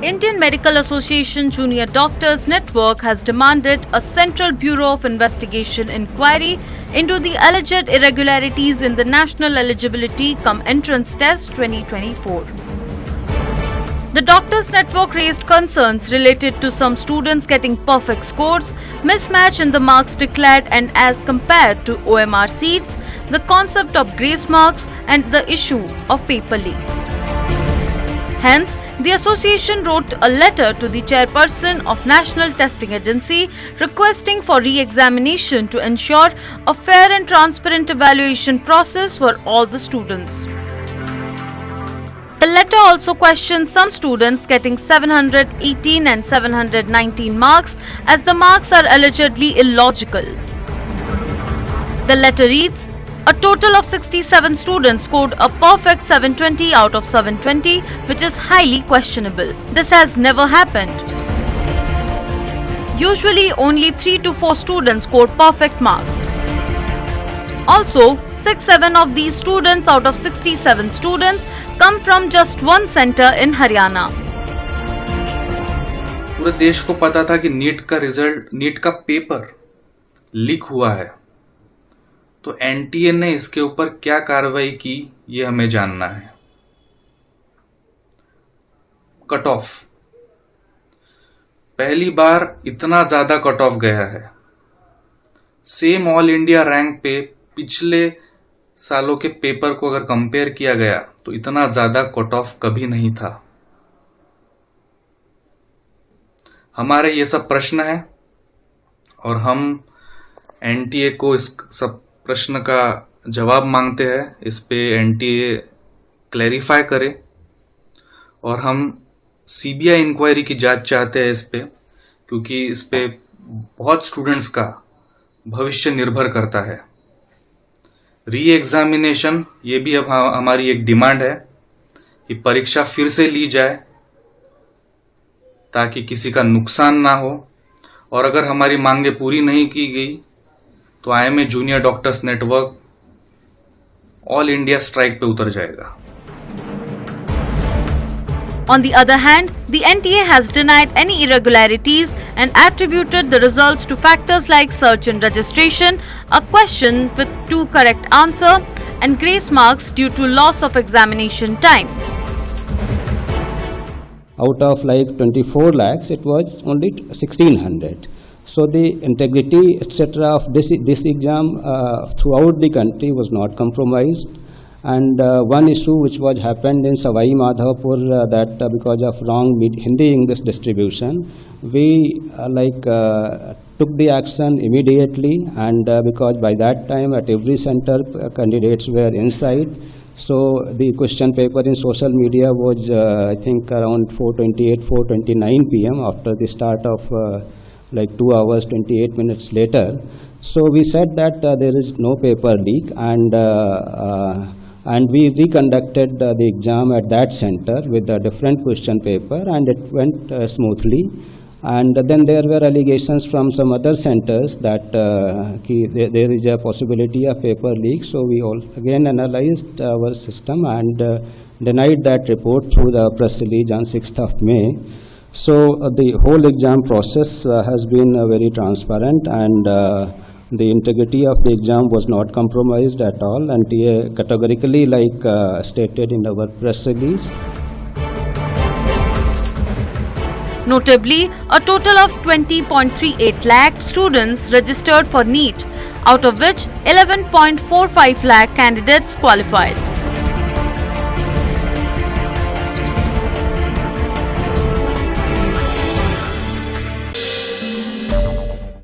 Indian Medical Association Junior Doctors Network has demanded a Central Bureau of Investigation inquiry into the alleged irregularities in the National Eligibility Cum Entrance Test 2024. The Doctors Network raised concerns related to some students getting perfect scores, mismatch in the marks declared and as compared to OMR seats, the concept of grace marks and the issue of paper leaks. Hence, the association wrote a letter to the chairperson of National Testing Agency requesting for re-examination to ensure a fair and transparent evaluation process for all the students. The letter also questions some students getting 718 and 719 marks as the marks are allegedly illogical. The letter reads, a total of 67 students scored a perfect 720 out of 720, which is highly questionable. This has never happened. Usually, only 3 to 4 students scored perfect marks. Also, 6-7 of these students out of 67 students come from just one center in Haryana. पूरे देश को पता था कि NEET का paper leak हुआ है, तो एनटीए ने इसके ऊपर क्या कार्रवाई की ये हमें जानना है। कट ऑफ, पहली बार इतना ज्यादा कट ऑफ गया है। सेम ऑल इंडिया रैंक पे पिछले सालों के पेपर को अगर कंपेयर किया गया तो इतना ज्यादा कट ऑफ कभी नहीं था। हमारे ये सब प्रश्न है और हम एनटीए को इस सब प्रश्न का जवाब मांगते हैं। इस पे एनटीए क्लैरिफाई करे और हम सीबीआई इंक्वायरी की जांच चाहते हैं इस पे, क्योंकि इस पे बहुत स्टूडेंट्स का भविष्य निर्भर करता है। री एग्जामिनेशन ये भी अब हमारी एक डिमांड है कि परीक्षा फिर से ली जाए ताकि किसी का नुकसान ना हो, और अगर हमारी मांगे पूरी नहीं की गई तो IMA junior doctors network all India strike पे उतर जाएगा। On the other hand, the NTA has denied any irregularities and attributed the results to factors like search and registration, a question with 2 correct answers, and grace marks due to loss of examination time. Out of like 24 lakhs, it was only 1600. So the integrity, etc. of this exam throughout the country was not compromised. And one issue which was happened in Savai Madhavpur, that because of wrong Hindi-English distribution, we took the action immediately, and because by that time at every center candidates were inside. So the question paper in social media was I think around 4:28, 4:29 p.m. after the start of 2 hours 28 minutes later. So we said that there is no paper leak, and we reconducted the exam at that center with a different question paper, and it went smoothly. And then there were allegations from some other centers that there is a possibility of paper leak. So we all again analyzed our system and denied that report through the press release on 6th of May. So the whole exam process has been very transparent, and the integrity of the exam was not compromised at all, and categorically stated in our press release. Notably, a total of 20.38 lakh students registered for NEET, out of which 11.45 lakh candidates qualified.